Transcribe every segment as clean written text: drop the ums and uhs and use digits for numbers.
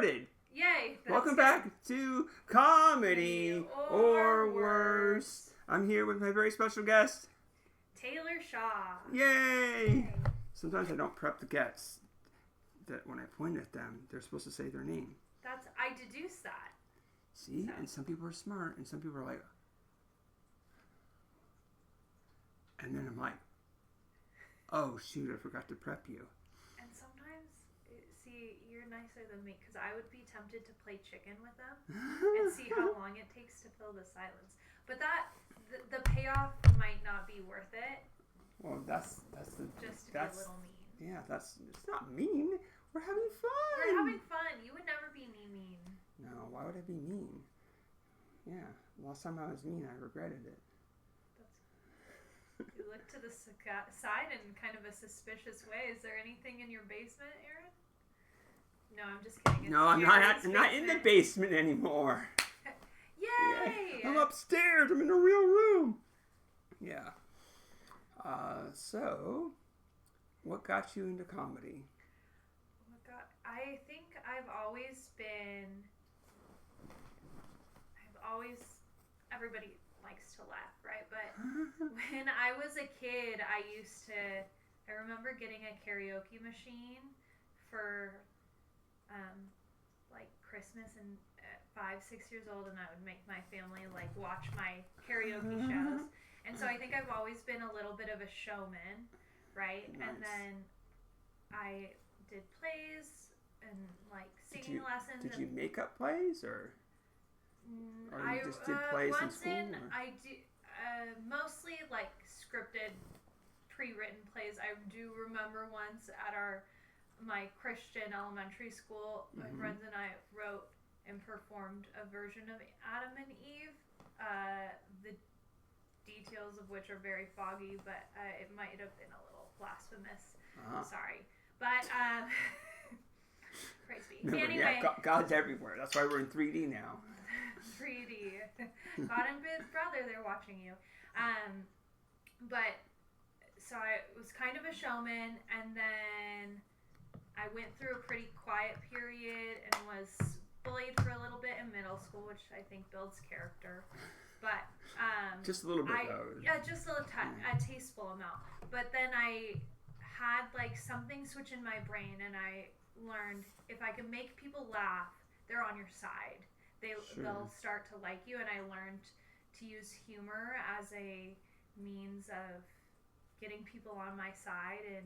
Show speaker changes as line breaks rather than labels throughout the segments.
started.
Yay.
Welcome back to Comedy or Worse. I'm here with my very special guest,
Taylor Shaw.
Yay! Sometimes I don't prep the guests that when I point at them, they're supposed to say their name.
I deduce that.
See? So. And some people are smart and some people are like, and then I'm like, oh shoot, I forgot to prep you.
And sometimes, see, you're nicer than me because I would be tempted to play chicken with them and see how long it takes to fill the silence. But the payoff might not be worth it.
Well, that's
just to be a little mean.
Yeah, it's not mean. We're having fun.
We're having fun. You would never be mean.
No, why would I be mean? Yeah, last time I was mean, I regretted it.
You look to the side in kind of a suspicious way. Is there anything in your basement, Aaron? No, I'm just kidding.
No, I'm not in the basement anymore.
Yay!
Yeah, I'm upstairs. I'm in a real room. Yeah. So, what got you into comedy?
Oh my God. I think everybody likes to laugh, right? But when I was a kid, I remember getting a karaoke machine for, like Christmas and 5-6 years old, and I would make my family like watch my karaoke shows. And so I think I've always been a little bit of a showman, right? Nice. And then I did plays and like singing lessons.
Did you make up plays or you just did plays in school?
I do mostly like scripted, pre-written plays. I do remember once at my Christian elementary school, my friends and I wrote and performed a version of Adam and Eve. The details of which are very foggy, but it might have been a little blasphemous. Sorry. But, praise be. Anyway.
Yeah, God's everywhere. That's why we're in 3D now.
3D. God and Big Brother, they're watching you. But, so I was kind of a showman, and then I went through a pretty quiet period and was bullied for a little bit in middle school, which I think builds character. But
just a little bit though.
Yeah, just a tasteful amount. But then I had like something switch in my brain, and I learned if I can make people laugh, they're on your side. They'll start to like you, and I learned to use humor as a means of getting people on my side and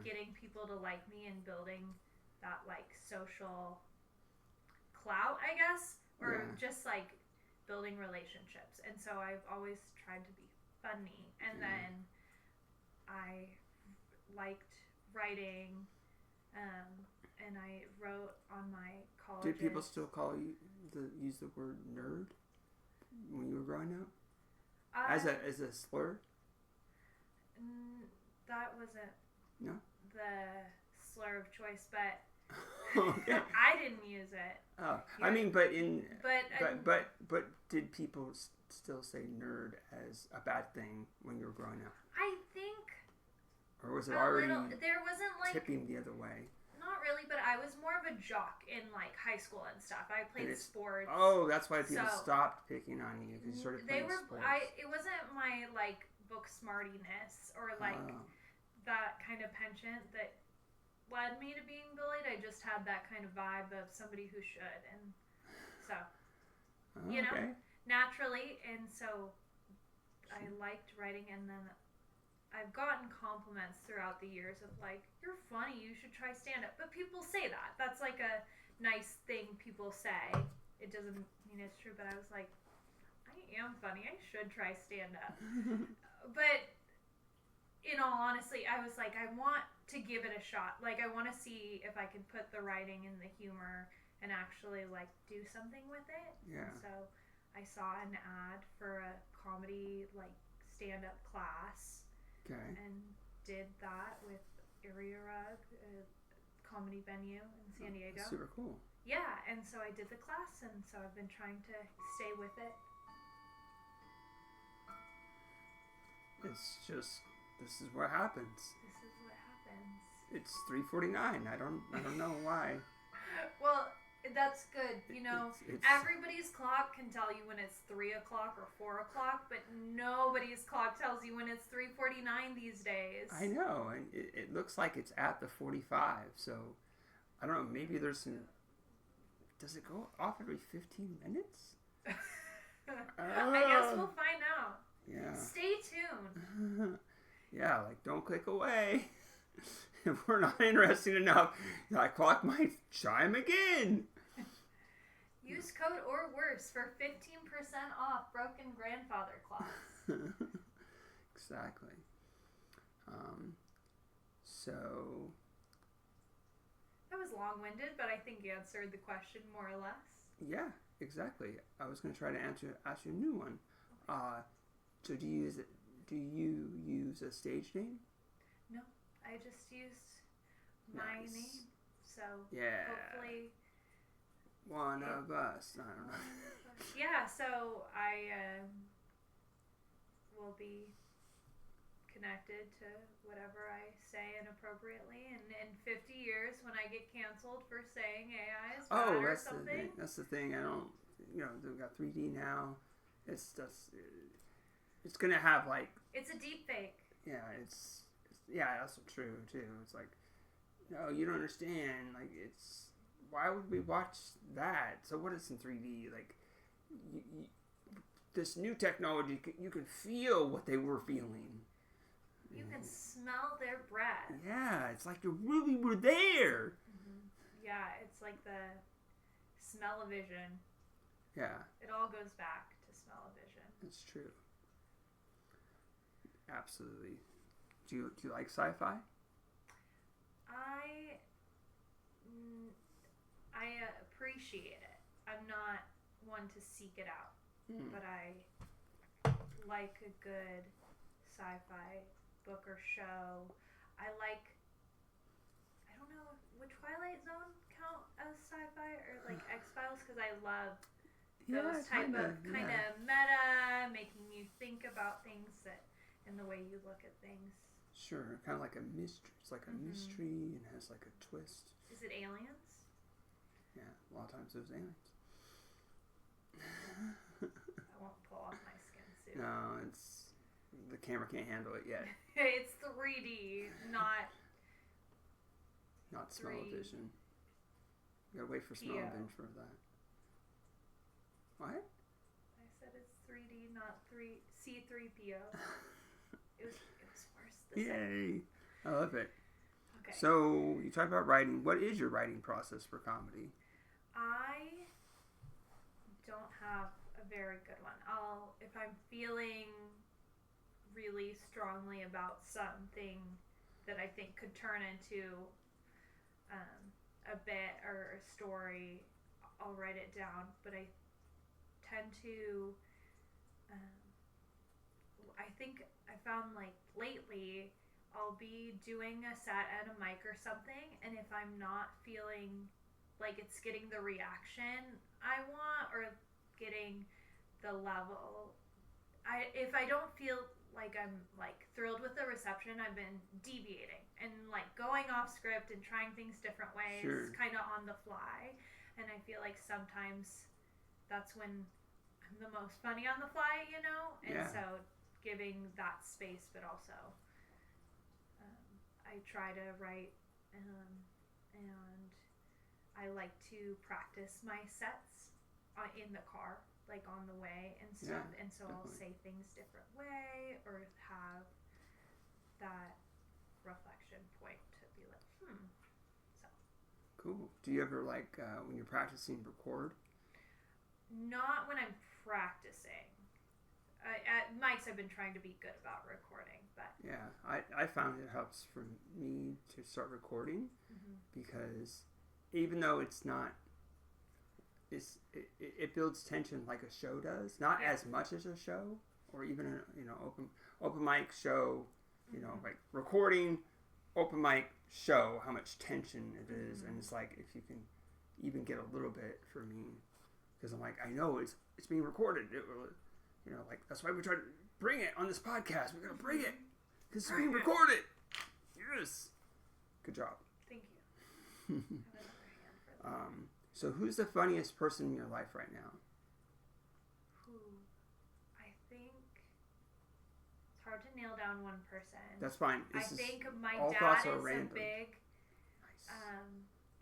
getting people to like me and building that like social clout, I guess, or just like building relationships. And so I've always tried to be funny. And then I liked writing, and I wrote on my college.
Did people still use the word nerd when you were growing up? As a slur?
That wasn't the slur of choice, but
okay.
I didn't use it.
Oh, I mean, but did people still say nerd as a bad thing when you were growing up?
I think.
Or was it already
there wasn't like
tipping the other way?
Not really, but I was more of a jock in like high school and stuff. I played sports.
Oh, that's why people stopped picking on you because you started playing sports.
It wasn't my like book smartiness or like that kind of penchant that led me to being bullied. I just had that kind of vibe of somebody who should, and so naturally, and so I liked writing, and then I've gotten compliments throughout the years of like, you're funny, you should try stand-up. But people say that. That's like a nice thing people say. It doesn't mean it's true, but I was like, I am funny, I should try stand-up. But in all honesty, I was like, I want to give it a shot. Like, I want to see if I can put the writing and the humor and actually like do something with it.
Yeah.
And so I saw an ad for a comedy like stand-up class.
Okay.
And did that with Area Rug, a comedy venue in San Diego.
Super cool.
Yeah, and so I did the class, and so I've been trying to stay with it.
It's just, this is what happens.
This is what happens.
It's 3:49. I don't know why.
Well, That's good. You know, everybody's clock can tell you when it's 3 o'clock or 4 o'clock, but nobody's clock tells you when it's 3:49 these days.
I know, and it looks like it's at the 45. So I don't know. Maybe there's some. Does it go off every 15 minutes?
I guess we'll find out.
Yeah.
Stay tuned.
Yeah, like don't click away. If we're not interested enough, that clock might chime again.
Use code or worse for 15% off broken grandfather clocks.
Exactly. So
that was long-winded, but I think you answered the question more or less.
Yeah, exactly. I was going to try to ask you a new one. So do you use a stage name?
No, I just used my name. So
yeah,
hopefully
one of us. I don't know.
Yeah, so I will be connected to whatever I say inappropriately, and in 50 years when I get canceled for saying AI is bad or something.
That's the thing. I don't. They've got 3D now. It's just. It's gonna have like. It's
a deep fake.
Yeah, yeah, that's true too. It's like, no, you don't understand. Like, it's why would we watch that? So what is in 3D? Like, this new technology, you can feel what they were feeling.
You can smell their breath.
Yeah, it's like you really were there.
Mm-hmm. Yeah, it's like the smell-o-vision.
Yeah.
It all goes back to smell-o-vision.
It's true. Absolutely. Do you like sci-fi?
I appreciate it. I'm not one to seek it out, but I like a good sci-fi book or show. I don't know, would Twilight Zone count as sci-fi or like X-Files, because I love those type of meta, making you think about things in the way you look at things.
Sure, kind of like a mystery. It's like a mystery and has like a twist.
Is it aliens?
Yeah, a lot of times there's aliens.
I won't pull off my skin suit.
No, the camera can't handle it yet.
It's 3D, not
smell-o-vision. You gotta wait for smell-o-vision for that. What?
I said it's 3D, not C3PO. It was worse.
Yay! I love it.
Okay.
So you talk about writing. What is your writing process for comedy?
I don't have a very good one. If I'm feeling really strongly about something that I think could turn into a bit or a story, I'll write it down. But I tend to, I think I found like lately, I'll be doing a set at a mic or something, and if I'm not feeling like it's getting the reaction I want or getting the level, if I don't feel like I'm like thrilled with the reception, I've been deviating and like going off script and trying things different ways, kind of on the fly. And I feel like sometimes that's when I'm the most funny on the fly, And so giving that space, but also I try to write, and I like to practice my sets in the car, like on the way and stuff. And so definitely. I'll say things different way or have that reflection point to be like, So.
Cool. Do you ever when you're practicing record?
Not when I'm practicing. At mics, I've been trying to be good about recording, but
yeah, I found it helps for me to start recording because even though it's not, it builds tension like a show does, not as much as a show or even open mic show, like recording, open mic show, how much tension it is, and it's like if you can even get a little bit for me, because I'm like I know it's being recorded. That's why we try to bring it on this podcast. We're going to bring it because it's being recorded. Yes. Good job.
Thank you.
So who's the funniest person in your life right now?
I think it's hard to nail down one person.
That's fine.
I think my
all
dad
thoughts
is
are
a
random.
big
Nice.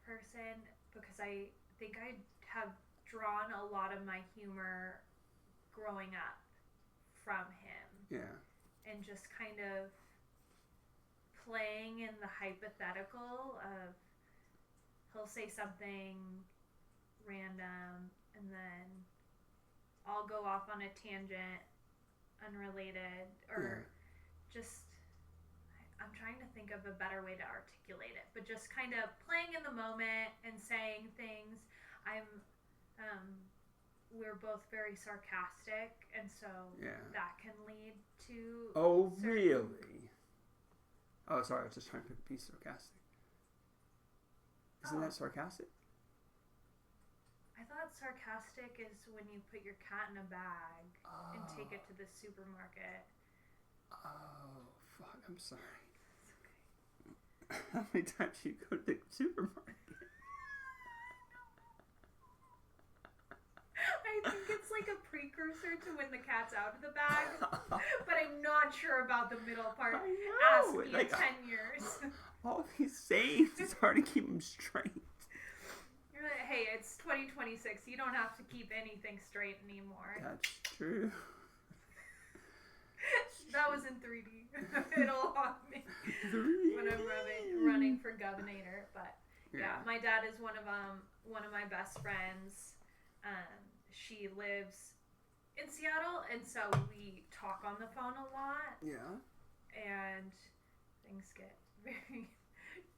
person because I think I have drawn a lot of my humor growing up from him.
Yeah.
And just kind of playing in the hypothetical of he'll say something random and then I'll go off on a tangent unrelated or just I'm trying to think of a better way to articulate it, but just kind of playing in the moment and saying things. We're both very sarcastic, and so that can lead to.
Oh, really? Oh, sorry, I was just trying to be sarcastic. Isn't that sarcastic?
I thought sarcastic is when you put your cat in a bag and take it to the supermarket.
Oh, fuck, I'm sorry. How many times do you go to the supermarket?
I think it's like a precursor to when the cat's out of the bag, but I'm not sure about the middle part.
I know.
Ask me in 10 years.
All these sayings, it's hard to keep them straight.
You're like, hey, it's 2026. You don't have to keep anything straight anymore.
That's true.
That was in 3D. It'll haunt me when I'm running for governor. But yeah, my dad is one of my best friends. She lives in Seattle, and so we talk on the phone a lot.
Yeah. And
things get very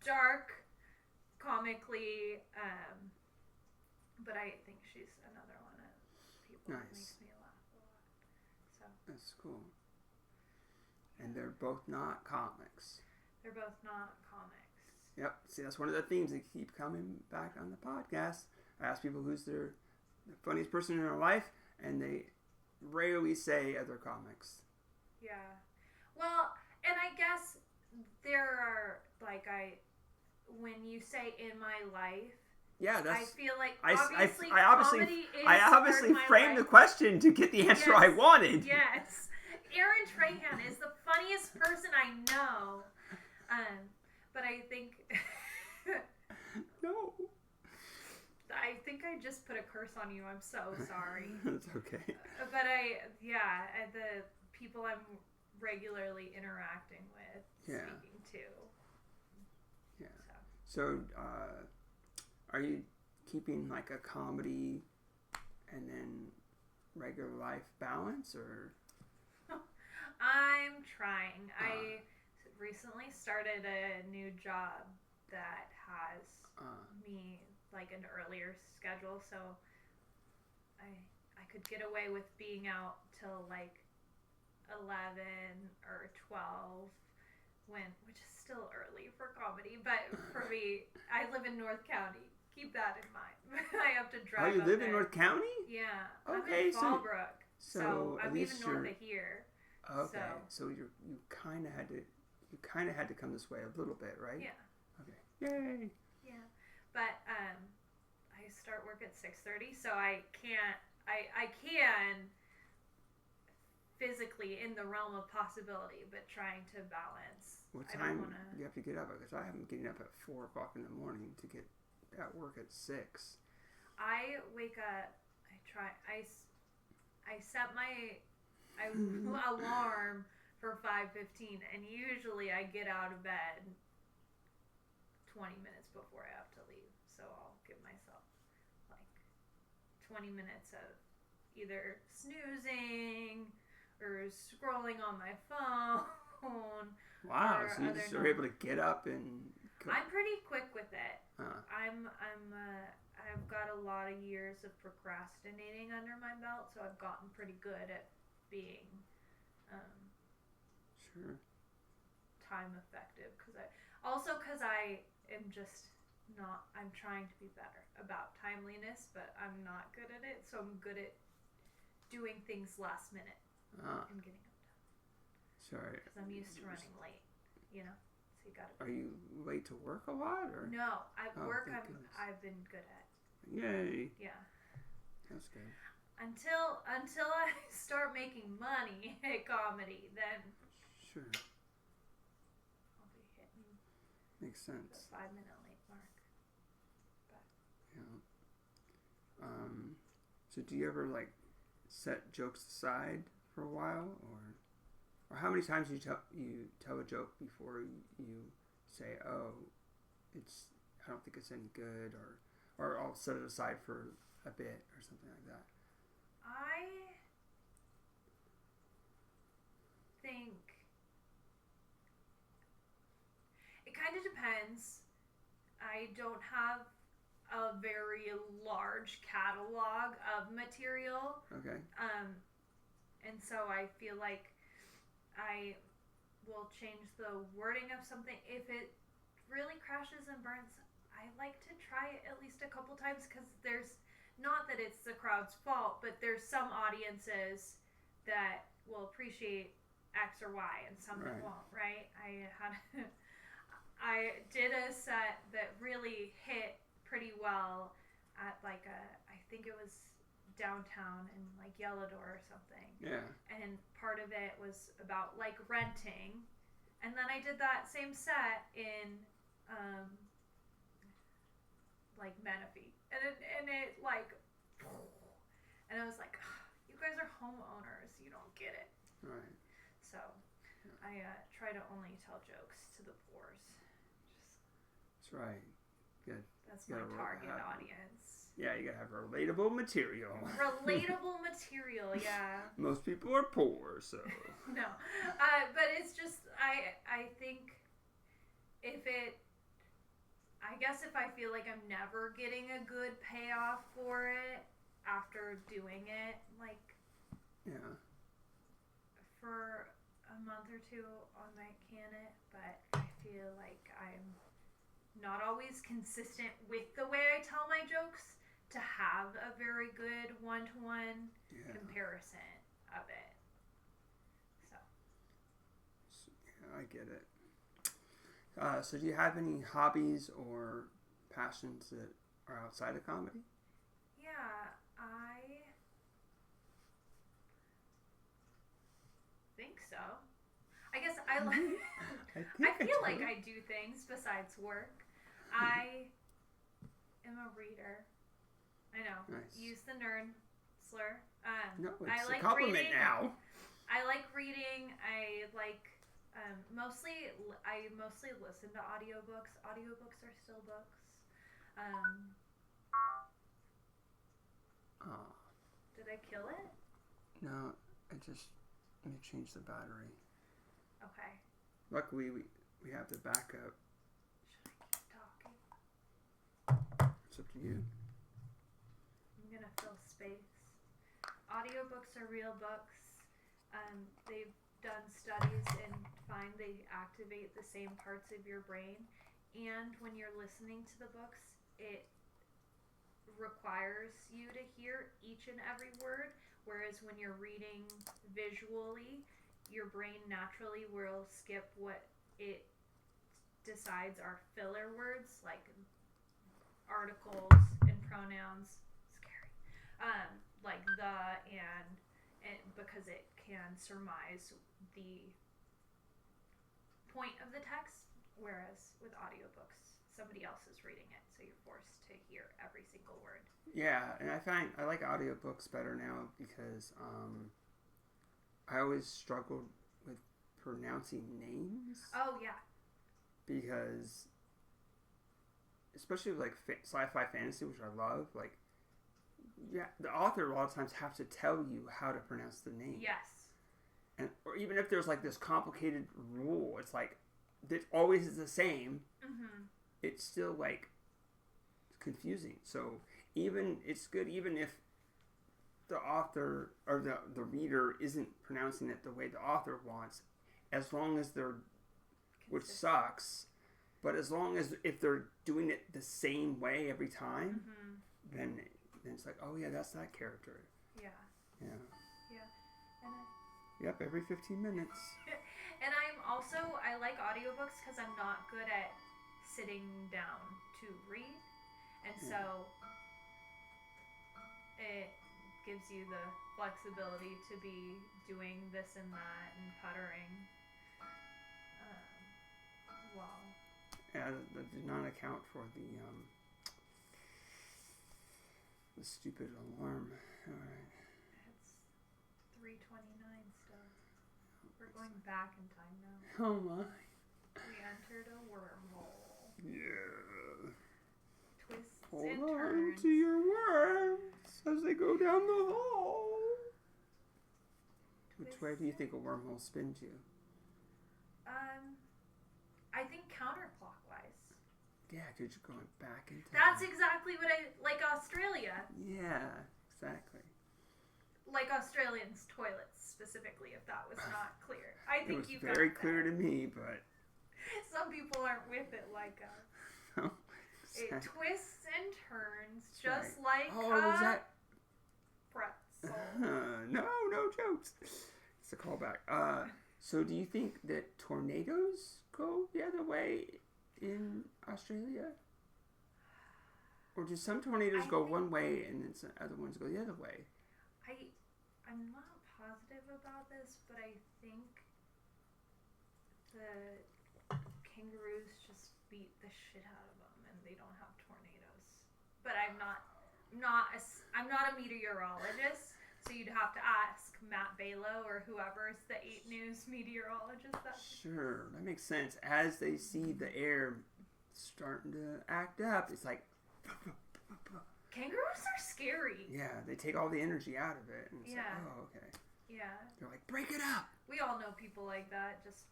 dark, comically, but I think she's another one of people that makes me laugh a lot. So
that's cool. And they're both not comics.
They're both not comics.
Yep. See, that's one of the themes that keep coming back on the podcast. I ask people who's the funniest person in their life, and they rarely say other comics.
Yeah. Well, and I guess there are, when you say in my life,
yeah, that's.
I feel like
I
obviously
framed the question to get the answer I wanted.
Yes. Aaron Trahan is the funniest person I know. But I think...
No.
I think I just put a curse on you. I'm so sorry.
It's okay.
But the people I'm regularly interacting with, speaking to.
Yeah. So, are you keeping like a comedy and then regular life balance, or?
I'm trying. I recently started a new job that has me like an earlier schedule, so I could get away with being out till like 11 or 12, which is still early for comedy, but for me, I live in North County. Keep that in mind. I have to drive.
Oh, you live in North County?
Yeah.
Okay,
I'm in Fallbrook, so I'm even north of here.
Okay, so you kind of had to come this way a little bit, right?
Yeah.
Okay. Yay.
Yeah, but I start work at 6:30, so I can physically in the realm of possibility, but trying to balance.
What time do you have to get up? Because I am getting up at 4 o'clock in the morning to get at work at 6.
I wake up. I set my alarm for 5:15, and usually I get out of bed 20 minutes before I have to leave. So I'll give myself like 20 minutes of either snoozing or scrolling on my phone.
Wow, so you just are able to get up and...
I'm pretty quick with it. I've got a lot of years of procrastinating under my belt, so I've gotten pretty good at being time effective. Because I am just not. I'm trying to be better about timeliness, but I'm not good at it. So I'm good at doing things last minute and getting them done.
Sorry.
Because I'm used to running late, So you got to.
Are you late to work a lot, or
no? I've been good at.
Yay.
Yeah.
That's good.
Until I start making money at comedy, then
Sure.
I'll be hitting
Makes sense.
the 5-minute late mark. But
Yeah. So do you ever like set jokes aside for a while, or how many times you tell a joke before you say, oh, I don't think it's any good, or I'll set it aside for a bit or something like that.
I think it kind of depends. I don't have a very large catalog of material.
Okay.
And so I feel like I will change the wording of something. If it really crashes and burns, I like to try it at least a couple times, because there's, not that it's the crowd's fault, but there's some audiences that will appreciate X or Y and some that won't, right? I did a set that really hit pretty well at like I think it was downtown in like Yellowdoor or something.
Yeah.
And part of it was about like renting, and then I did that same set in like Menifee, and it like, and I was like, you guys are homeowners, you don't get it.
Right.
So I try to only tell jokes to the poors.
That's right. Good.
That's my target audience.
Yeah, you gotta have relatable material.
Relatable material, yeah.
Most people are poor, so.
No, but it's just I think I guess if I feel like I'm never getting a good payoff for it after doing it, like,
yeah,
for a month or two, I might can it, but I feel like I'm not always consistent with the way I tell my jokes to have a very good one-to-one comparison of it. So
yeah, I get it. So do you have any hobbies or passions that are outside of comedy?
Yeah, I think so. I guess I like. I feel like I do things besides work. I am a reader. I know.
Nice.
Use the nerd slur.
No, it's
I like
a compliment
reading.
now.
I like reading. I like mostly. I mostly listen to audiobooks. Audiobooks are still books. Did I kill it?
No, let me change the battery.
Okay.
Luckily, we have the backup.
Should I keep talking?
It's up to you.
I'm gonna fill space. Audiobooks are real books. They've done studies and find they activate the same parts of your brain. And when you're listening to the books, it requires you to hear each and every word. Whereas when you're reading visually, your brain naturally will skip what it decides are filler words, like articles and pronouns. Scary. Like the and because it can surmise the point of the text, whereas with audiobooks, somebody else is reading it, so you're forced to hear every single word.
Yeah, and I like audiobooks better now because I always struggled with pronouncing names.
Oh, yeah.
Because, especially with, like, sci-fi fantasy, which I love, like, yeah, the author a lot of times have to tell you how to pronounce the name.
Yes.
And or even if there's, like, this complicated rule, it's like, it always is the same.
Mm-hmm.
It's still, like, confusing. So, it's good even if the author or the reader isn't pronouncing it the way the author wants, as long as they're, which sucks, but as long as if they're doing it the same way every time, then it's like, oh yeah, that's that character.
Yeah.
Yeah.
Yeah.
Yep, every 15 minutes.
And I like audiobooks because I'm not good at sitting down to read. And so it gives you the flexibility to be doing this and that and puttering. Wow.
Yeah, that did not account for the stupid alarm. All right.
It's 3:29 still. We're going back in time now.
Oh my.
We entered a wormhole.
Yeah.
Twists
Hold
and
on
turns.
to your worms as they go down the hall. Which way do you think a wormhole spins you?
I think counterclockwise.
Yeah, because you're going back into.
That's exactly what I like. Australia.
Yeah, exactly.
Like Australians' toilets specifically. If that was not clear, I think
it was very clear to me, but
some people aren't with it like us.
Oh,
it twists and turns just
right.
like
is that
pretzel.
No jokes. It's a callback. So do you think that tornadoes go the other way in Australia? Or do some tornadoes go one way and then some other ones go the other way?
I'm not positive about this, but I think the kangaroos just beat the shit out of them and they don't have tornadoes. But I'm not a meteorologist, so you'd have to ask Matt Balo or whoever's the 8 News meteorologist.
Sure, that makes sense. As they see the air starting to act up, it's like
kangaroos are scary.
Yeah, they take all the energy out of it, and it's like, oh, okay.
Yeah.
They're like, break it up.
We all know people like that. Just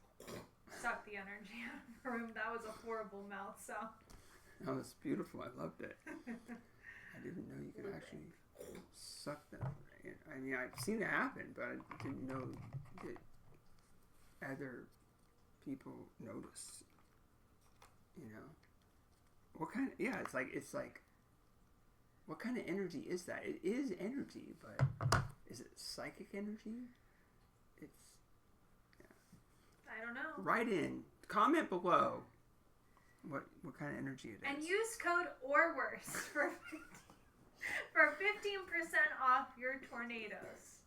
suck the energy out of the room. That was a horrible mouth sound.
That was beautiful. I loved it. I didn't know you could actually suck that. I mean, I've seen it happen, but I didn't know that other people notice. You know, what kind of? Yeah, it's like. What kind of energy is that? It is energy, but is it psychic energy? It's. Yeah.
I don't know.
Write in. Comment below. What kind of energy it is.
And use code ORWORSE for 15% off your tornadoes.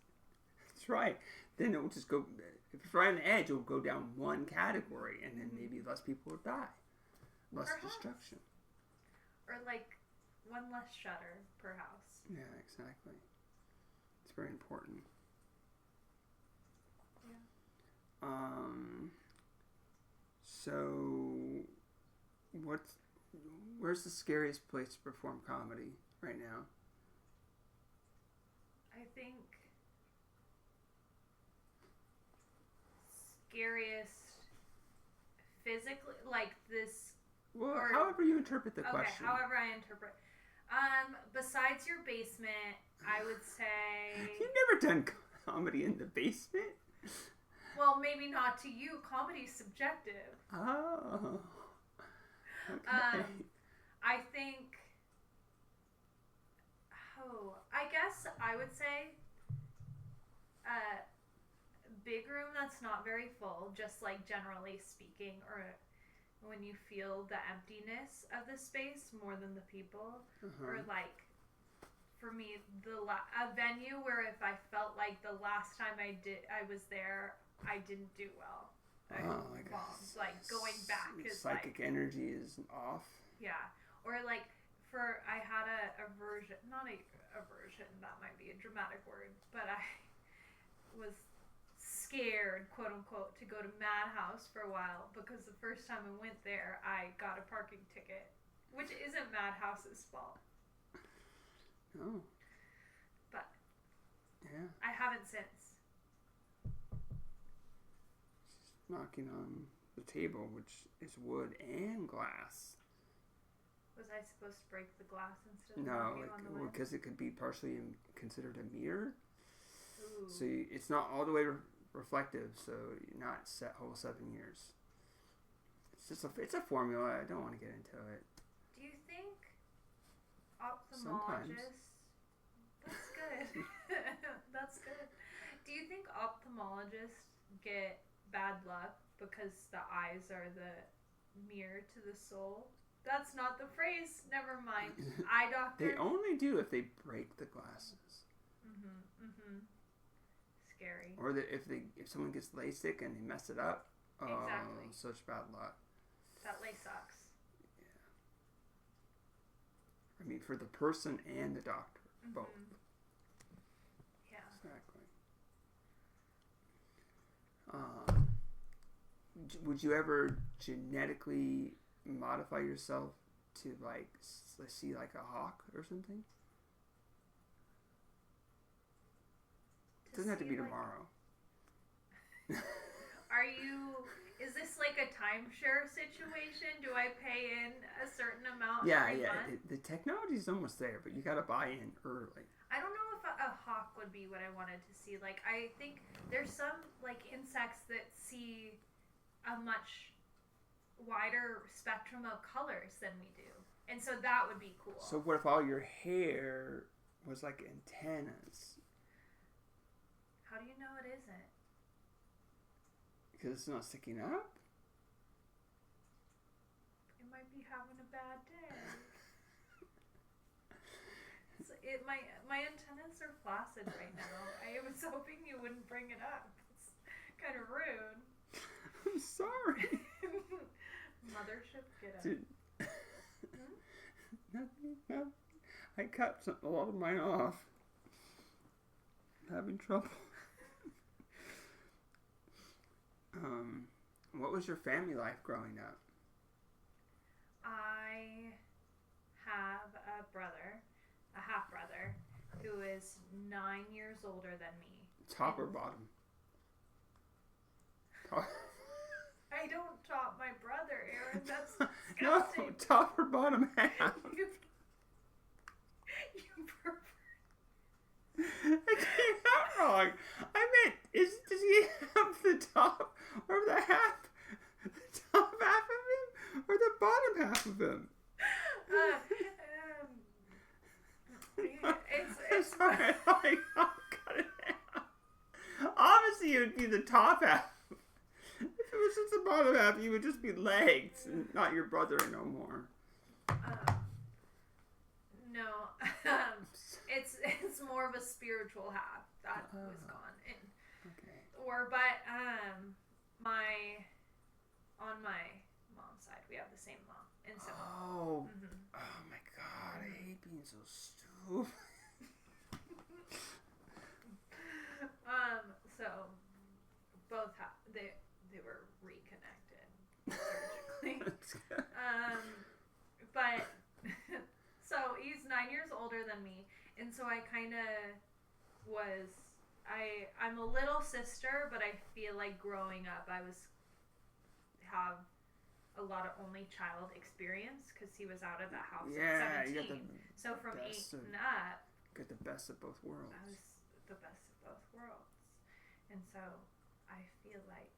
That's right. Then it will just go, if it's right on the edge, it will go down one category, and then maybe less people will die. Less destruction.
Or like one less shutter per house.
Yeah, exactly. It's very important.
Yeah.
So, where's the scariest place to perform comedy right now?
I think scariest physically, like this.
Well, however you interpret the question.
Okay, however I interpret. Besides your basement, I would say.
You've never done comedy in the basement?
Well, maybe not to you. Comedy's subjective.
Oh. Okay.
I think. I guess I would say big room that's not very full, just like generally speaking, or when you feel the emptiness of the space more than the people, or like for me a venue where if I felt like the last time I was there I didn't do well. Like going back is
psychic energy is off.
Yeah, or like I had a aversion, not a aversion, that might be a dramatic word, but I was scared, quote unquote, to go to Madhouse for a while because the first time I went there, I got a parking ticket, which isn't Madhouse's fault.
Oh.
But
yeah,
I haven't since.
Knocking on the table, which is wood and glass.
Was I supposed to break the glass instead of
no,
on the way?
because it could be partially considered a mirror.
Ooh.
So it's not all the way reflective. So you're not set whole 7 years. It's a formula. I don't want to get into it.
Do you think ophthalmologists?
Sometimes.
That's good. That's good. Do you think ophthalmologists get bad luck because the eyes are the mirror to the soul? That's not the phrase. Never mind. Eye doctor.
They only do if they break the glasses.
Scary.
Or if someone gets LASIK and they mess it up.
Exactly.
Such bad luck.
That lay sucks.
Yeah. I mean, for the person and the doctor, both.
Yeah.
Exactly. Would you ever genetically modify yourself to like see like a hawk or something? It doesn't have to be tomorrow.
Is this like a timeshare situation? Do I pay in a certain amount every month?
The technology's almost there, but you gotta buy in early.
I don't know if a hawk would be what I wanted to see. Like, I think there's some like insects that see a much wider spectrum of colors than we do, and so that would be cool.
So what if all your hair was like antennas?
How do you know it isn't?
Because it's not sticking up?
It might be having a bad day. My antennas are flaccid right now. I was hoping you wouldn't bring it up. It's kind of rude.
I'm sorry.
Mothership, get up.
Dude. No. I cut a lot of mine off. I'm having trouble. What was your family life growing up?
I have a half brother, who is 9 years older than me.
Top or bottom? Top.
I don't top my brother, Aaron. That's
No,
disgusting.
top or bottom half.
You pervert.
It came out wrong. I meant, does he have the top or the top half of him or the bottom half of him?
It's
sorry, I'll cut it out. Obviously, it would be the top half. If it was just the bottom half, you would just be legs and not your brother no more.
No, it's more of a spiritual half that was gone.
Okay.
On my mom's side, we have the same mom, and so.
Oh my God! I hate being so stupid.
So both they were reconnected surgically. But so he's 9 years older than me, and so I kind of I'm a little sister, but I feel like growing up I have a lot of only child experience because he was out of the house at 17.
You got
so from 8 and up,
get the best of both worlds.
I was the best of both worlds, and so I feel like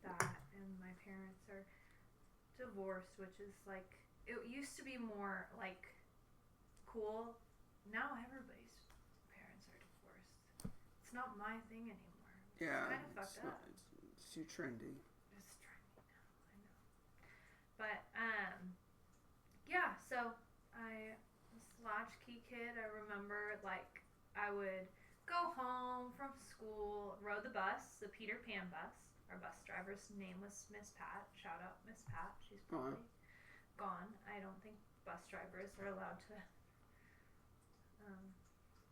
that. And my parents are divorced, which is like, it used to be more like cool. Now everybody's parents are divorced. It's not my thing anymore. It's kind of fucked up.
It's too trendy.
It's trendy now, I know. But yeah. So I was a latchkey kid. I remember like I would go home from school, rode the bus, the Peter Pan bus. Our bus driver's name was Miss Pat. Shout out Miss Pat. She's probably gone. I don't think bus drivers are allowed to.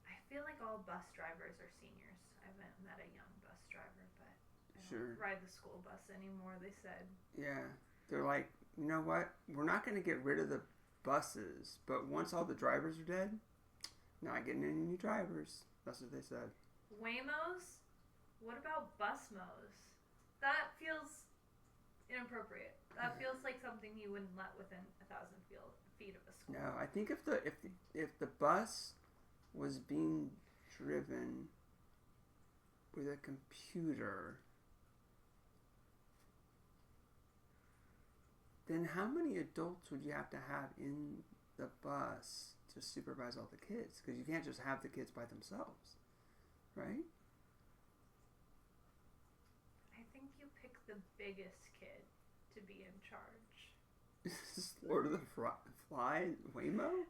I feel like all bus drivers are seniors. I haven't met a young bus driver, but I don't ride the school bus anymore, they said. Yeah.
They're like, you know what? We're not going to get rid of the buses, but once all the drivers are dead, not getting any new drivers. That's what they said.
Waymos? What about Busmos? That feels inappropriate. That feels like something you wouldn't let within 1,000 feet of a school.
No, I think if the bus was being driven with a computer, then how many adults would you have to have in the bus to supervise all the kids? Because you can't just have the kids by themselves, right?
I think you pick the biggest kid to be in charge.
Is this Lord of the Flies, Waymo?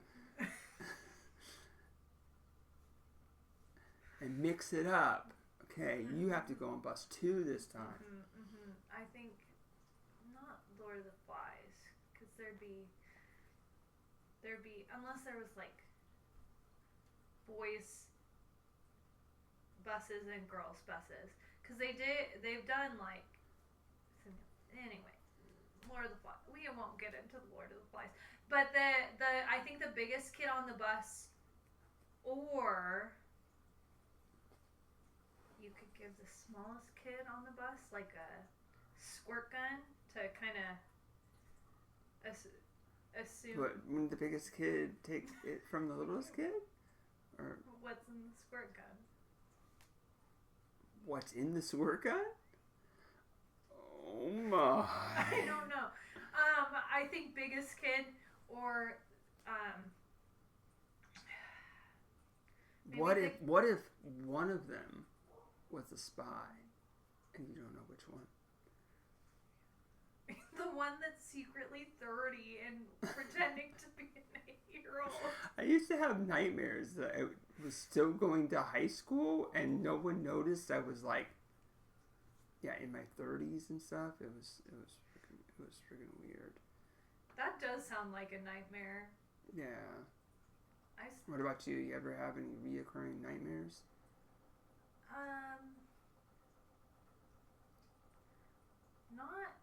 And mix it up. Okay, you have to go on bus 2 this time.
I think not Lord of the Flies, because there'd be unless there was like boys buses and girls buses, because they've done like anyway. Lord of the Flies. We won't get into the Lord of the Flies, but I think the biggest kid on the bus, or you could give the smallest kid on the bus like a squirt gun to kind of assume.
But wouldn't the biggest kid take it from the littlest kid? Or
what's in the squirt gun?
What's in the squirt gun? Oh my!
I don't know. I think biggest kid or
what if one of them was a spy and you don't know which one?
The one that's secretly 30 and pretending to be an 8-year-old.
I used to have nightmares that I was still going to high school and no one noticed I was like, in my 30s and stuff. It was freaking weird.
That does sound like a nightmare.
Yeah. What about you? You ever have any reoccurring nightmares?
Not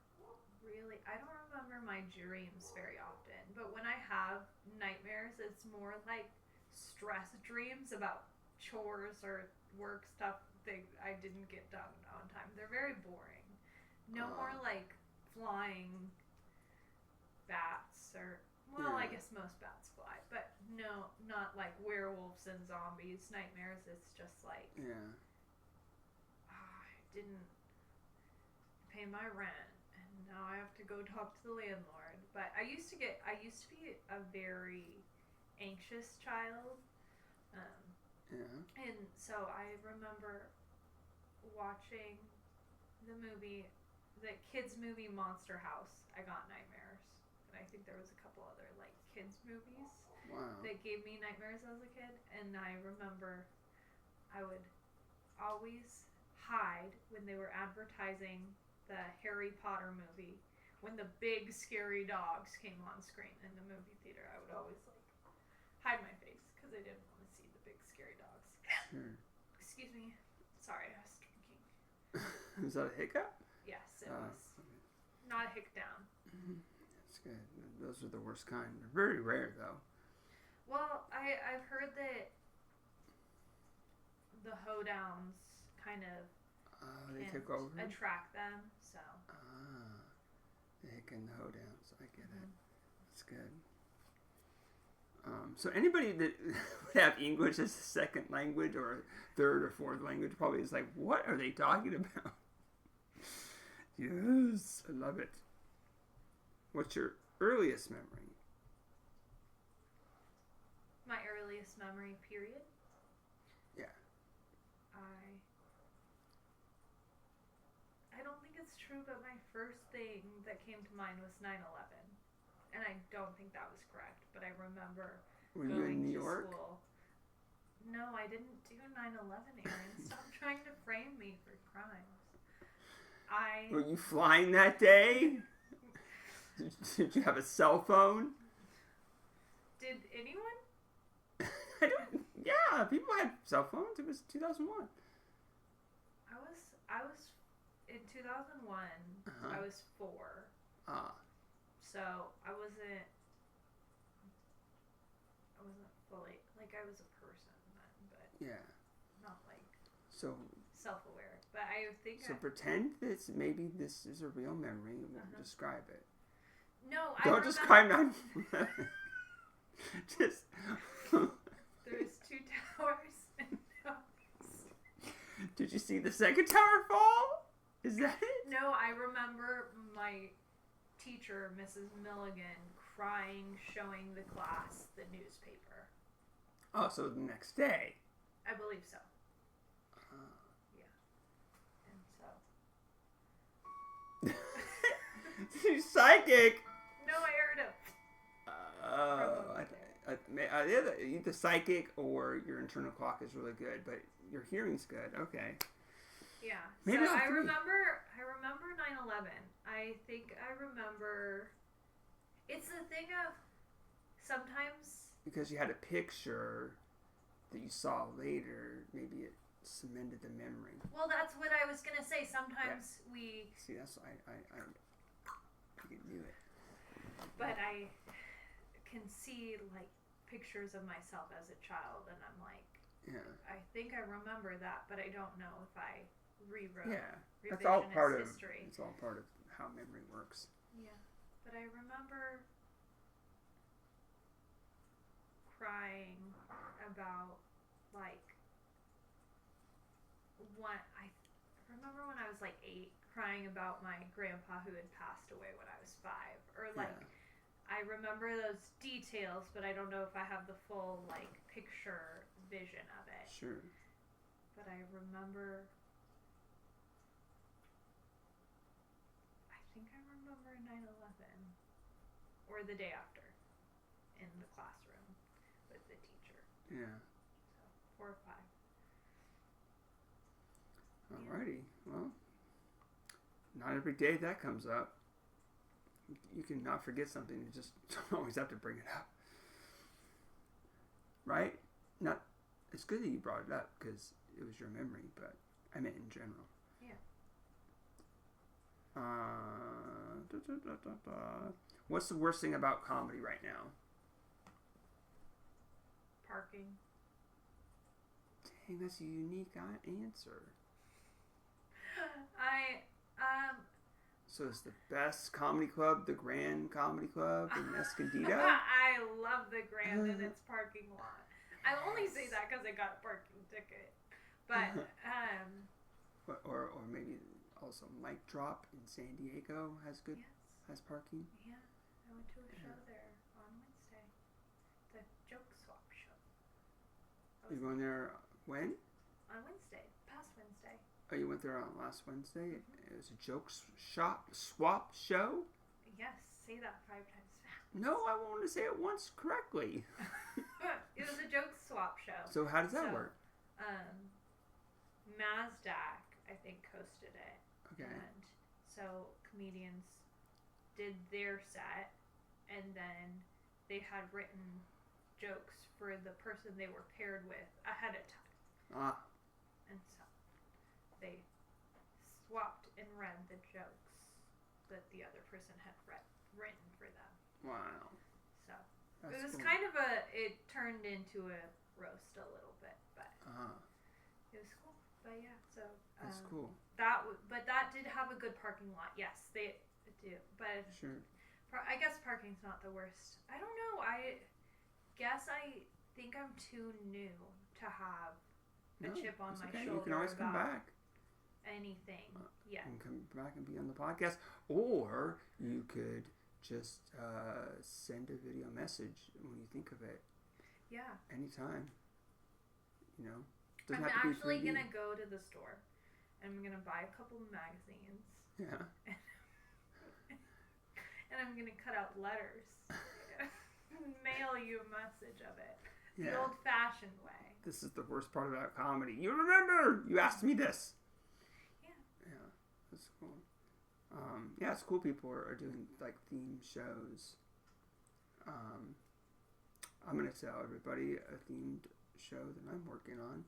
really. I don't remember my dreams very often, but when I have nightmares, it's more like stress dreams about chores or work stuff that I didn't get done on time. They're very boring. No more like flying bats or, I guess most bats fly, but no, not like werewolves and zombies nightmares. It's just like, I didn't pay my rent and now I have to go talk to the landlord. But I used to be a very anxious child. And so I remember watching the kids movie Monster House. I got nightmares. And I think there was a couple other like kids movies that gave me nightmares as a kid. And I remember I would always hide when they were advertising the Harry Potter movie. When the big scary dogs came on screen in the movie theater, I would always like hide my face because I didn't want to see the big scary dogs. Excuse me. Sorry, I was drinking.
Was that a hiccup?
Yes, it was. Not a hick down.
That's good. Those are the worst kind. They're very rare, though.
Well, I've heard that the hoedowns kind of
they took over?
Attract them, so.
The hick and the hoedowns. I get it. That's good. So anybody that would have English as a second language or a third or fourth language probably is like, what are they talking about? Yes, I love it. What's your earliest memory?
My earliest memory, period?
Yeah.
I don't think it's true, but my first thing that came to mind was 9/11. And I don't think that was correct, but I remember
Were
going
you in New
to
York?
school. No, I didn't do 9/11, Aaron. Stop trying to frame me for crimes.
Were you flying that day? Did you have a cell phone?
Did anyone?
Yeah, people had cell phones. It was 2001.
I was in 2001. I was 4. So I wasn't fully, like, I was a person then, but not like self-aware. But I think
pretend this maybe this is a real memory and we'll describe it.
No,
don't describe 9/11. Just
there's 2 towers and
Did you see the second tower fall? Is that it?
No, I remember my teacher, Mrs. Milligan, crying, showing the class the newspaper.
Oh, so the next day.
I believe so. Yeah. And so.
She's psychic.
No,
Either psychic or your internal clock is really good, but your hearing's good. Okay.
Yeah.
Maybe
so
not
I
three.
remember 9/11. I think I remember. It's the thing of sometimes
Because you had a picture that you saw later, maybe it cemented the memory.
Well, that's what I was gonna say. Sometimes we.
See, that's I knew it.
But I can see like pictures of myself as a child, and I'm like,
yeah.
I think I remember that, but I don't know if I rewrote.
Yeah,
revisionist
that's all part of
history.
It's all part of how memory works.
Yeah, but I remember crying about like I remember when I was like 8, crying about my grandpa who had passed away when I was 5, or like.
Yeah.
I remember those details, but I don't know if I have the full like picture vision of it.
Sure.
But I remember. I think I remember 9/11, or the day after, in the classroom with the teacher.
Yeah.
So 4 or 5.
Alrighty. Well, not every day that comes up. You can not forget something. You just don't always have to bring it up. Right? It's good that you brought it up because it was your memory, but I meant in general.
Yeah.
What's the worst thing about comedy right now?
Parking.
Dang, that's a unique answer. So it's the best comedy club, the Grand Comedy Club in Escondido?
I love the Grand and its parking lot. I only say that because I got a parking ticket. But,
Or maybe also Mic Drop in San Diego has parking.
Yeah, I went to a show there on Wednesday. The joke swap show.
You going there when?
On Wednesday, past Wednesday.
Oh, you went there on last Wednesday? Mm-hmm. It was a joke swap show?
Yes, say that 5 times fast.
No, I wanted to say it once correctly.
It was a joke swap show.
So how does that work?
Mazdak, I think, hosted it.
Okay.
And so comedians did their set, and then they had written jokes for the person they were paired with ahead of time. And so they swapped and read the jokes that the other person had written for them.
Wow.
So
That's
it was
cool.
kind of it turned into a roast a little bit, but it was cool. But yeah, so
that's cool.
But that did have a good parking lot. Yes, they do. But
sure.
I guess parking's not the worst. I don't know. I guess I think I'm too new to have a chip on my shoulder.
You can always come back.
Anything. Yeah.
You can come back and be on the podcast. Or you could just send a video message when you think of it.
Yeah.
Anytime. You know?
I'm actually going to go to the store and I'm going to buy a couple of magazines.
Yeah.
And I'm going to cut out letters. Mail you a message of it.
Yeah.
The old-fashioned way.
This is the worst part about comedy. You remember! You asked me this.
Yeah.
Yeah. That's cool. Yeah, it's cool people are doing, like, theme shows. I'm going to tell everybody a themed show that I'm working on.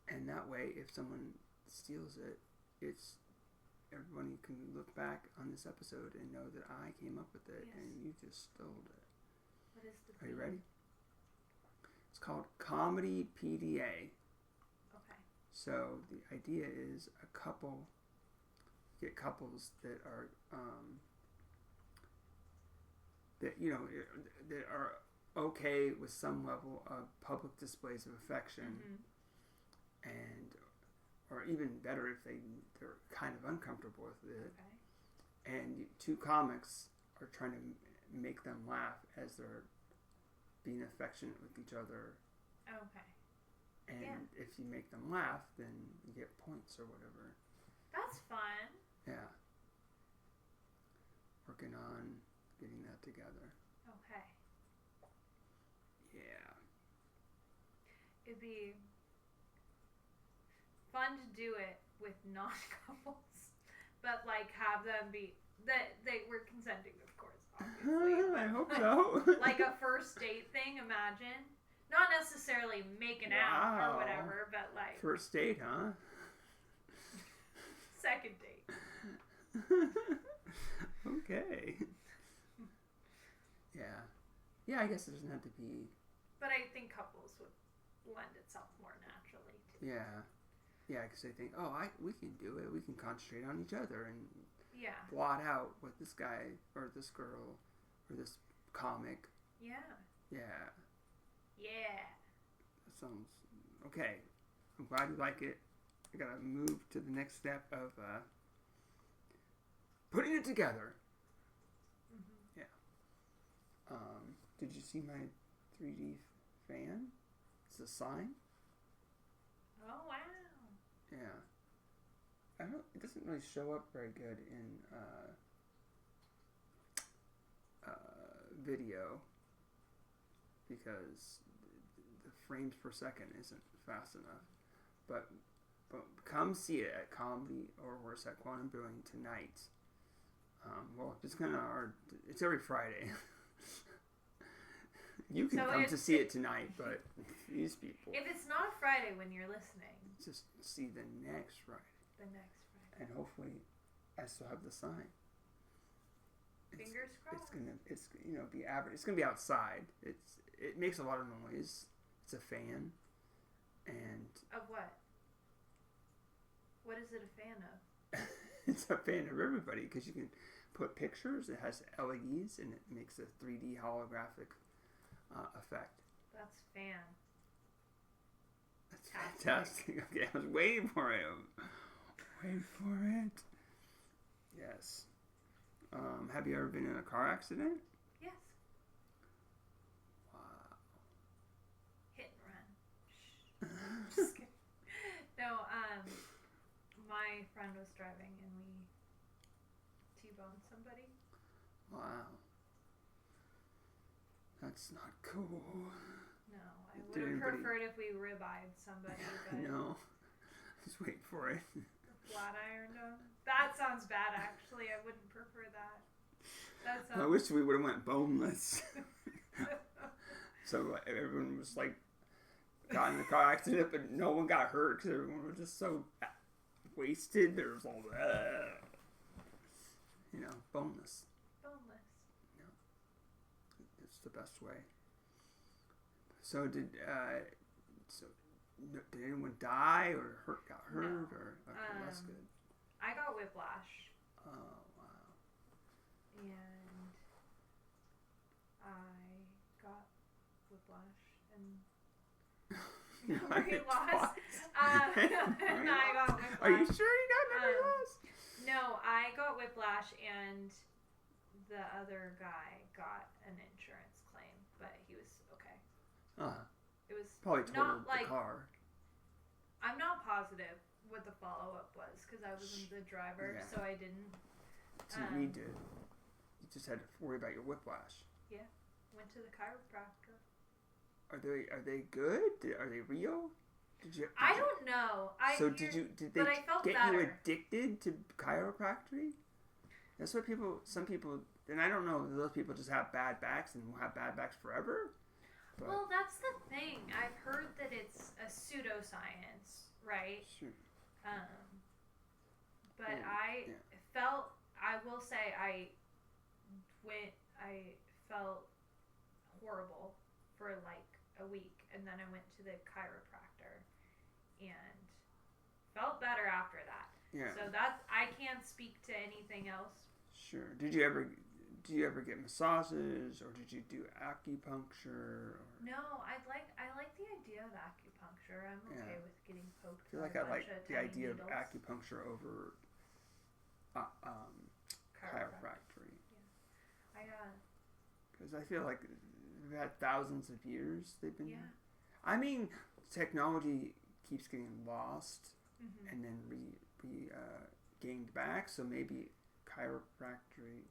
And that way, if someone steals it, everyone can look back on this episode and know that I came up with it and you just stole it.
What is the
Are you ready? It's called Comedy PDA.
Okay.
So the idea is get couples that are that are okay with some level of public displays of affection, and or even better if they're kind of uncomfortable with it. Okay. And 2 comics are trying to make them laugh as they're being affectionate with each other.
Okay.
And if you make them laugh, then you get points or whatever.
That's fun.
Yeah. Working on getting that together.
Okay. it'd be fun to do it with non-couples, but like have them be that they were consenting, of course, obviously.
I hope so.
Like a first date thing. Imagine, not necessarily making out or whatever, but like
first date, huh?
Second date.
Okay. Yeah, I guess it doesn't have to be.
But I think couples would lend itself more naturally to.
Yeah, because they think, we can do it. We can concentrate on each other and blot out what this guy or this girl or this comic. Yeah. That sounds okay. I'm glad you like it. I gotta move to the next step of putting it together. Mm-hmm. Yeah. Did you see my 3D fan? It's a sign.
Oh wow.
Yeah. It doesn't really show up very good in video because the frames per second isn't fast enough. But come see it at Comedy or Worse at Quantum Brewing tonight. It's every Friday. You can come to see it tonight, but these people.
If it's not a Friday when you're listening,
just see the next Friday. And hopefully, I still have the sign.
Fingers crossed.
It's be average. It's gonna be outside. It makes a lot of noise. It's a fan, and
of what? What is it a fan of?
It's a fan of everybody because you can put pictures. It has LEDs and it makes a 3D holographic effect.
That's fan.
That's fantastic. Okay, I was waiting for it. Yes. Have you ever been in a car accident?
Yes.
Wow.
Hit and run. Just kidding. No, my friend was driving and we T-boned somebody.
Wow. That's not cool.
No, I would have preferred if we rib-eyed somebody. But
no. Just wait for it.
Flat ironed them. That sounds bad, actually. I wouldn't prefer that.
I wish we would have went boneless. So everyone was like, got in the car accident, but no one got hurt because everyone was just so wasted. There was all that. Boneless. It's the best way. So did anyone die or got hurt?
No.
Or okay, that's good.
I got whiplash.
Oh wow.
And I got whiplash and memory loss. And I got whiplash.
Are you sure you got memory loss?
No, I got whiplash and the other guy got an insurance claim, but he was okay. It was
probably totaled the car.
I'm not positive what the follow-up was because I wasn't the driver, so I didn't.
So you need to. You just had to worry about your whiplash.
Yeah, went to the chiropractor.
Are they good? Are they real?
I don't know.
Did they get you addicted to chiropractic? That's what some people, and I don't know, those people just have bad backs and will have bad backs forever. But,
well, that's the thing. I've heard that it's a pseudoscience, right?
Sure.
But I will say I felt horrible for like a week, and then I went to the chiropractor and felt better after that.
Yeah.
So I can't speak to anything else.
Sure. Do you ever get massages, or did you do acupuncture?
No, I like the idea of acupuncture. I'm okay with getting poked.
I feel like I like the idea of acupuncture over chiropractic.
Yeah.
Because I feel like we've had thousands of years they've been.
Yeah.
I mean, technology keeps getting lost and then gained back. So maybe chiropractic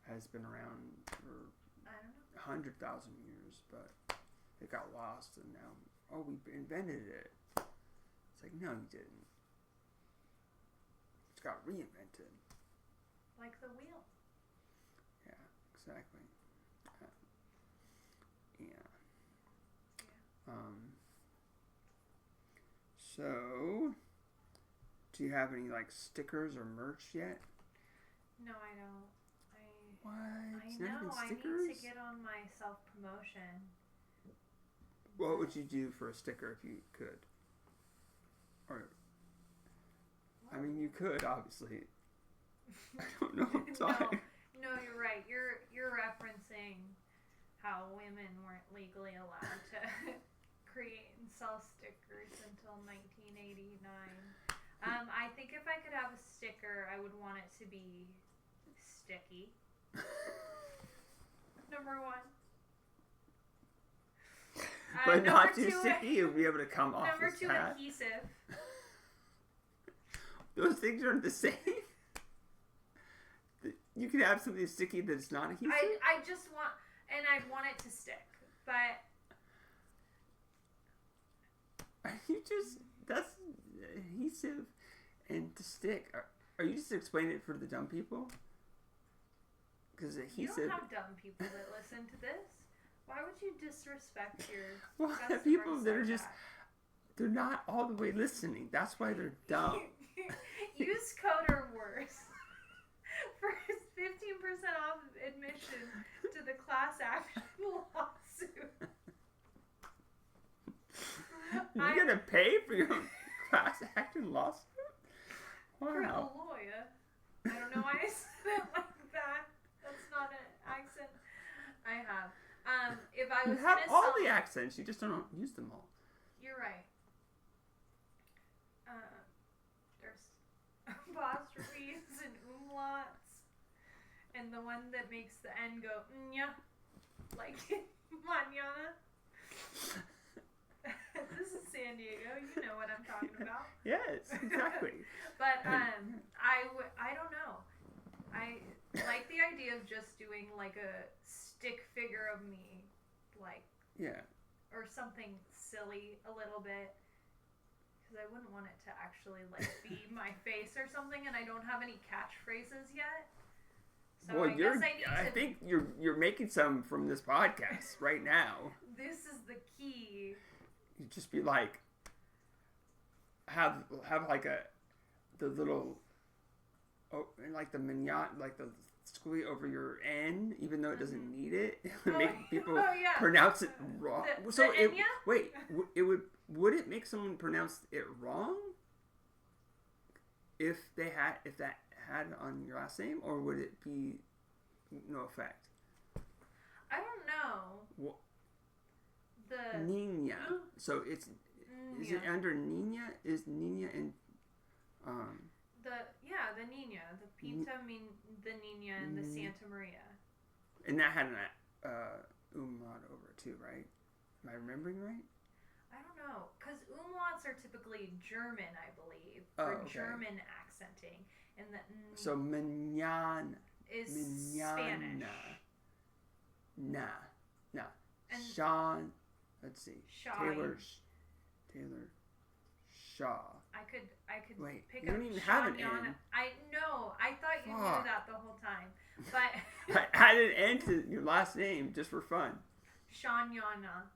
has been around for 100,000 years, but it got lost, and now oh, we invented it. It's like, no, you didn't. It's got reinvented.
Like the wheel.
Yeah, exactly. Yeah. So, do you have any like stickers or merch yet?
No, I don't.
What?
I know. I need to get on my self-promotion.
What would you do for a sticker if you could? Or, I mean, you could obviously. I don't know.
No, you're right. You're referencing how women weren't legally allowed to create and sell stickers until 1989. I think if I could have a sticker, I would want it to be sticky. Number one.
But not too sticky, you'll be able to come off
Number
this
two,
hat.
adhesive.
Those things aren't the same. You could have something sticky that's not adhesive.
I just want, and I'd want it to stick, but.
That's adhesive and to stick. Are you just explaining it for the dumb people? Because adhesive.
You don't have dumb people that listen to this. Why would you disrespect your
well,
customers
people that are
like
just, they're not all the way listening. That's why they're dumb.
Use code or worse for 15% off admission to the class action lawsuit.
You're going to pay for your class action lawsuit? Wow.
For a lawyer. I don't know why I said it like that. That's not an accent I have. If I was
you have all the accents, you just don't use them all.
You're right. There's apostrophes and umlauts, and the one that makes the N go nya, like mañana. This is San Diego. You know what I'm talking about.
Yes, exactly.
But I don't know. I like the idea of just doing like a stick figure of me, like or something silly a little bit, because I wouldn't want it to actually like be my face or something, and I don't have any catchphrases yet. So
well, I think you're making some from this podcast right now.
This is the key.
You just be like, have like the little, and like the mignon, like the squeeze over your N, even though it doesn't need it. Make people pronounce it wrong. Would it make someone pronounce it wrong if that had on your last name, or would it be no effect?
I don't know.
Nina. So it's is it under Nina? Is Nina and
the Nina, the Pinta, the Nina, and the Santa Maria.
And that had an umlaut over it too, right? Am I remembering right?
I don't know, because umlauts are typically German, I believe, for German accenting, and the
so mañana
is Spanish.
Nah.
And
Sean. Let's see. Taylor Shaw.
I could
Wait,
pick
you
up
don't even have an N.
I know. I thought you knew that the whole time, but
I added an N to your last name just for fun.
Shanyana.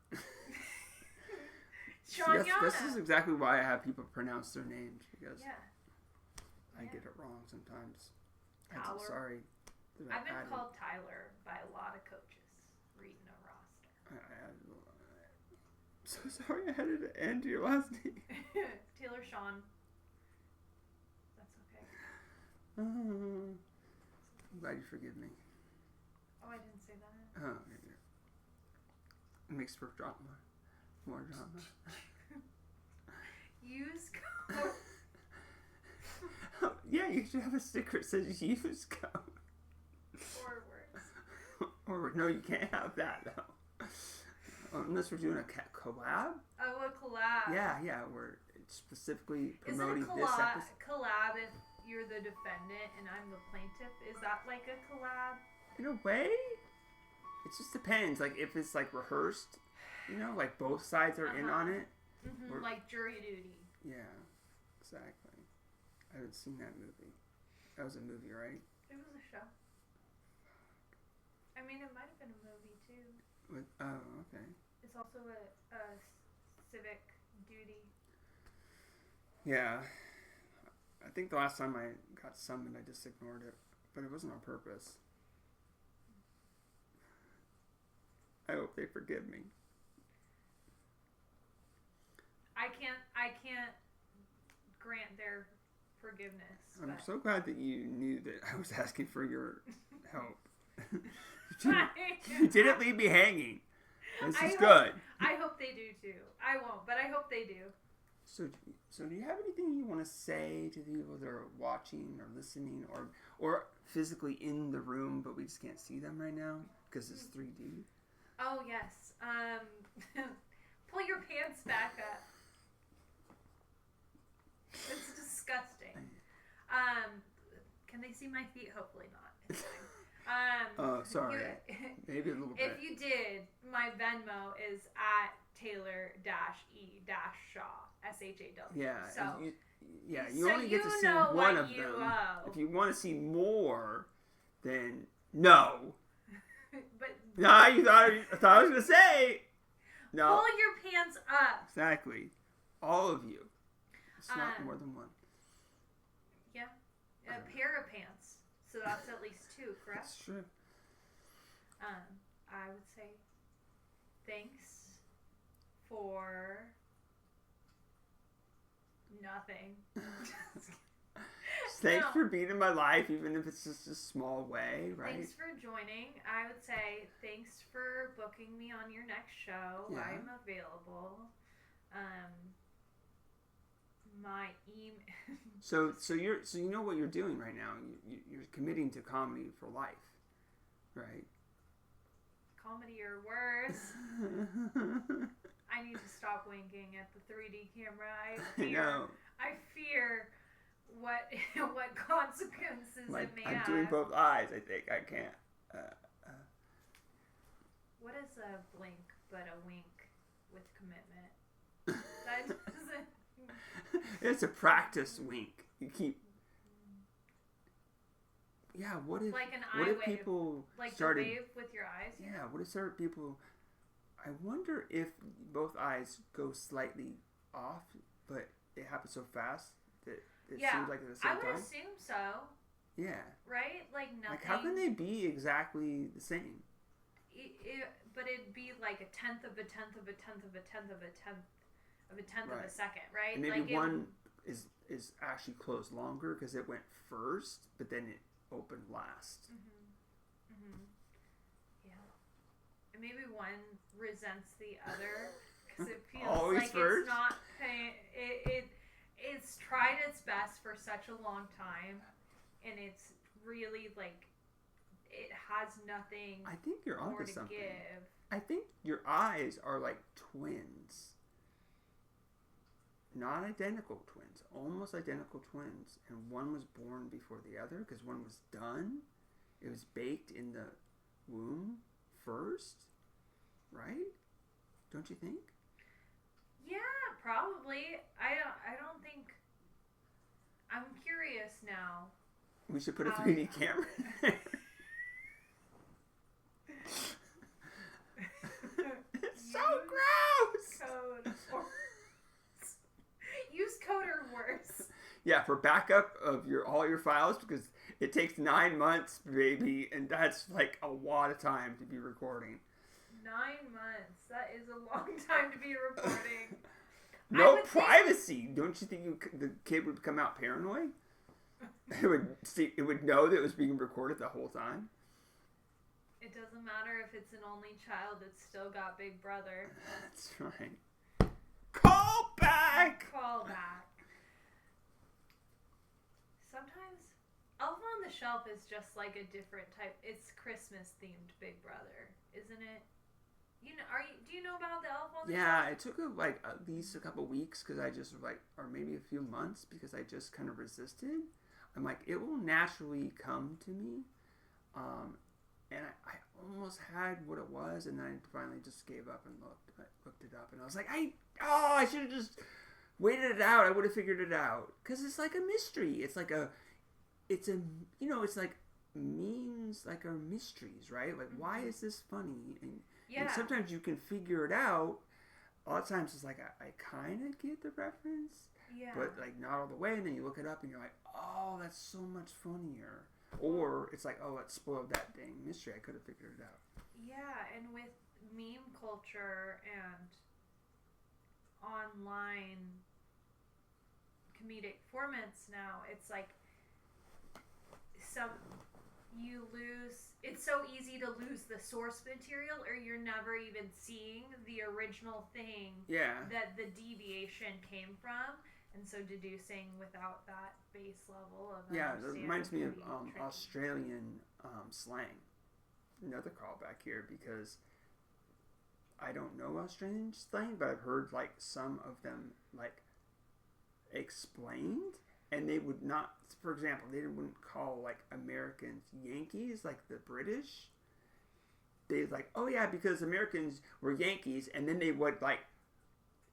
This is exactly why I have people pronounce their names, because I get it wrong sometimes. I'm sorry.
I've been called Tyler by a lot of coaches reading a roster.
I'm so sorry I had an N to your last name.
Taylor Sean. That's okay.
I'm glad you forgive me.
Oh, I didn't say that.
Oh, yeah. It makes for drama. More drama.
Use code.
Yeah, you should have a sticker that says use code.
Or worse.
Or no, you can't have that though. Unless we're doing a collab.
Oh, a collab.
Yeah, we're specifically promoting
this
episode.
Collab if you're the defendant and I'm the plaintiff? Is that like a collab?
In a way, it just depends. Like if it's like rehearsed, You know, like both sides are in on it.
Mm-hmm. Like jury duty.
Yeah, exactly. I haven't seen that movie. That was a movie, right?
It was a show. I mean, it might have been a movie too.
Okay.
It's also a civic duty.
Yeah. I think the last time I got summoned, I just ignored it. But it wasn't on purpose. I hope they forgive me.
I can't grant their forgiveness.
I'm so glad that you knew that I was asking for your help. You didn't leave me hanging. This is good.
I hope they do too. I won't, but I hope they do.
So do you have anything you want to say to the people that are watching or listening or physically in the room, but we just can't see them right now because it's 3D?
Oh yes. Pull your pants back up. It's disgusting. Can they see my feet? Hopefully not. It's fine.
Oh, sorry. Maybe a little bit.
If you did, my Venmo is at Taylor-E-Shaw. SHAW.
Yeah.
So
you only get to see one of them.
Owe.
If you want to see more, then no.
But
no, I thought I was gonna say no.
Pull your pants up.
Exactly. All of you. It's not more than one.
Yeah. A pair of pants. So that's at least two, correct?
That's true.
I would say thanks for nothing.
Thanks for being in my life, even if it's just a small way, right?
Thanks for joining. I would say thanks for booking me on your next show. Yeah. I'm available. My email. So
you know what you're doing right now. You're committing to comedy for life, right?
Comedy or worse. I need to stop winking at the 3D camera. I fear what consequences it may have.
I'm doing both eyes. I think I can't.
What is a blink but a wink with commitment? That doesn't.
It's a practice wink. You keep. Yeah. What if?
Like an eye
what if
wave.
people
like
started?
The wave with your eyes.
Yeah. What if certain people? I wonder if both eyes go slightly off, but it happens so fast that it seems like at the same time.
I would assume so.
Yeah.
Right? Like nothing.
Like how can they be exactly the same?
But it'd be like a tenth of a tenth of a tenth of a tenth of a tenth of a tenth of a second, right?
And maybe
like
one is actually closed longer because it went first, but then it opened last.
Yeah. And maybe one resents the other because it feels
always
like
first?
It's not paying. It's tried its best for such a long time, and it's really like it has nothing.
I think you're
more
onto
to
something.
give.
I think your eyes are like twins. Not identical twins, almost identical twins, and one was born before the other because one was done. It was baked in the womb first, right? Don't you think?
Yeah, probably. I don't think. I'm curious now.
We should put a 3D camera in there. It's so gross.
Code or use code or worse.
Yeah, for backup of all your files because it takes 9 months, baby, and that's like a lot of time to be recording.
9 months. That is a long time to be recording.
No privacy. Don't you think the kid would come out paranoid? It would know that it was being recorded the whole time.
It doesn't matter if it's an only child. It's still got Big Brother.
That's right. Call back.
Call back. Sometimes Elf on the Shelf is just like a different type. It's Christmas themed Big Brother, isn't it? You know, do you know about the Elf on the Shelf?
Yeah, it took like at least a couple weeks because I just or maybe a few months because I just kind of resisted. I'm like, it will naturally come to me, and I almost had what it was, and then I finally just gave up and looked it up, and I was like, I should have just waited it out. I would have figured it out, because it's like a mystery. It's like it's like memes like are mysteries, right? Like, why is this funny? And sometimes you can figure it out. A lot of times it's like I kind of get the reference, but like not all the way. And then you look it up and you're like, oh, that's so much funnier. Or it's like, oh, it spoiled that dang mystery. I could have figured it out.
Yeah, and with meme culture and online comedic formats now, it's like it's so easy to lose the source material, or you're never even seeing the original thing that the deviation came from. And so deducing without that base level of
that reminds me of Australian slang. Another callback here, because I don't know Australian slang, but I've heard like some of them like explained, and they would not. For example, they wouldn't call like Americans Yankees like the British. They'd like, oh yeah, because Americans were Yankees, and then they would like,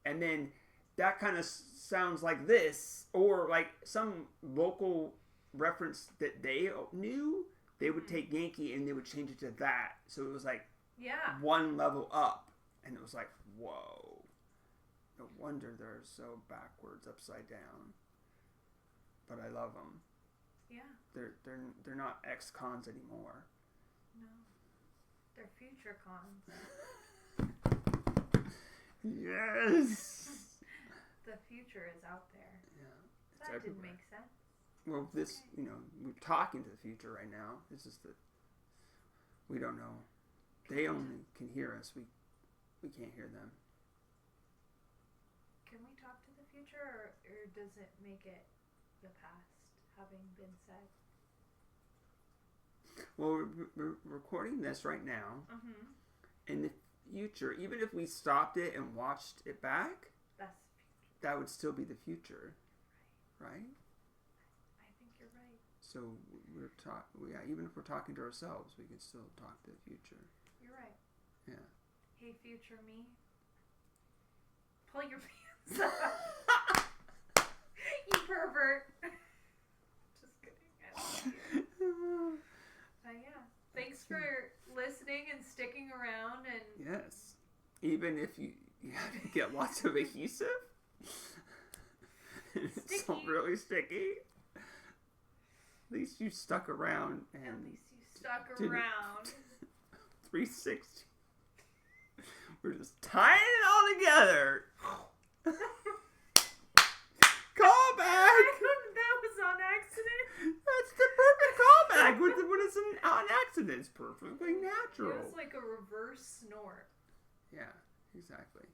and then that kind of sounds like this, or like some local reference that they knew, they would take Yankee and they would change it to that. So it was like one level up, and it was like, whoa, no wonder they're so backwards, upside down. But I love them. Yeah. They're not ex-cons anymore.
No, they're future cons.
Yes.
The future is out there.
Yeah.
That didn't make sense.
Well, this, we're talking to the future right now. It's just that we don't know. They only can hear us. We can't hear them.
Can we talk to the future, or does it make it the past, having been said?
Well, we're recording this right now.
Mm-hmm.
In the future, even if we stopped it and watched it back,
that's the future.
That would still be the future, right?
I think you're right.
So even if we're talking to ourselves, we can still talk to the future.
You're right.
Yeah.
Hey, future me, pull your pants up. You pervert. Just kidding. I love you. Yeah. Thanks for listening and sticking around. And
yes. Even if you have to get lots of adhesive. It's so really sticky. At least you stuck around. And
at least you stuck around.
360. We're just tying it all together. Call back!
That was on accident.
That's the perfect callback. When it's on accident, it's perfectly natural.
It was like a reverse snort.
Yeah, exactly.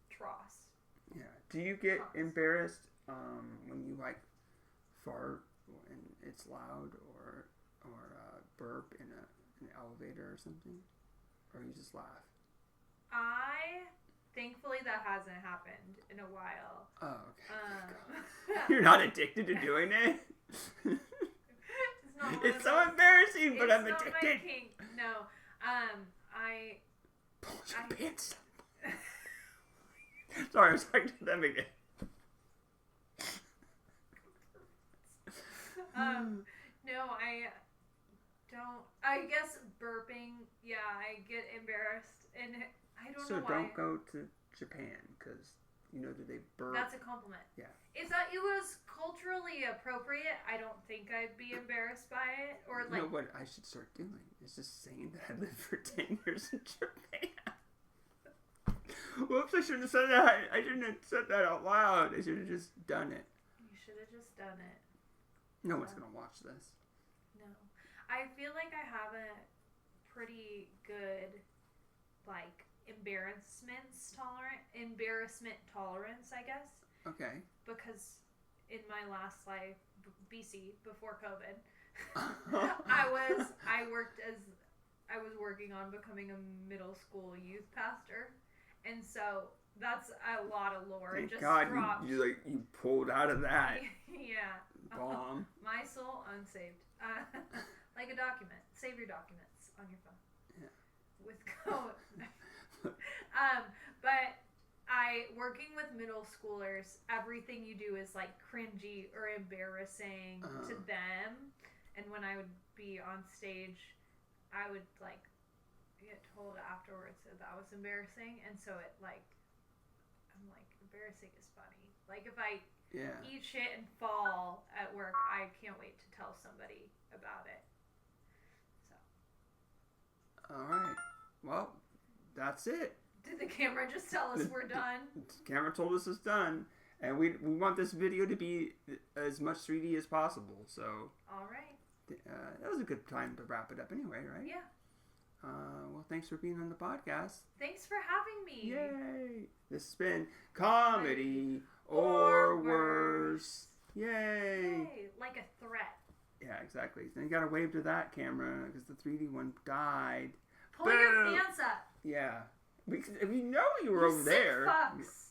Tross.
Yeah. Do you get embarrassed when you like fart and it's loud, or burp in an elevator or something, or you just laugh?
Thankfully, that hasn't happened in a while.
Oh, okay. You're not addicted to doing it? It's so embarrassing, but I'm addicted.
It's not my kink. No.
Pull your pants. Sorry, I was talking to them again.
No, I don't. I guess burping, I get embarrassed, and I don't know why.
So don't go to Japan, because that they burp.
That's a compliment.
Yeah.
If it was culturally appropriate, I don't think I'd be embarrassed by it. Or
you know what I should start doing is just saying that I lived for 10 years in Japan. Whoops, I shouldn't have said that. I shouldn't have said that out loud. I should have just done it.
You should have just done it.
No one's going to watch this.
No. I feel like I have a pretty good, embarrassment tolerance, I guess.
Okay.
Because in my last life, BC, before COVID, I was working on becoming a middle school youth pastor, and so that's a lot of lore.
Thank
just
God
dropped.
you pulled out of that.
Yeah.
Bomb.
My soul unsaved. Like a document. Save your documents on your phone.
Yeah.
With code. But working with middle schoolers, everything you do is like cringy or embarrassing to them. And when I would be on stage, I would like get told afterwards that was embarrassing. And so I'm like, embarrassing is funny. Like if I eat shit and fall at work, I can't wait to tell somebody about it. So.
All right. Well, that's it.
Did the camera just tell us we're done?
The camera told us it's done. And we want this video to be as much 3D as possible. So. All right. That was a good time to wrap it up anyway, right?
Yeah.
Well, thanks for being on the podcast.
Thanks for having me.
Yay. This has been Comedy or Worse. Yay.
Yay. Like a threat.
Yeah, exactly. Then you gotta wave to that camera because the 3D one died.
Pull your pants up.
Yeah. We know you were over there.
Fucks.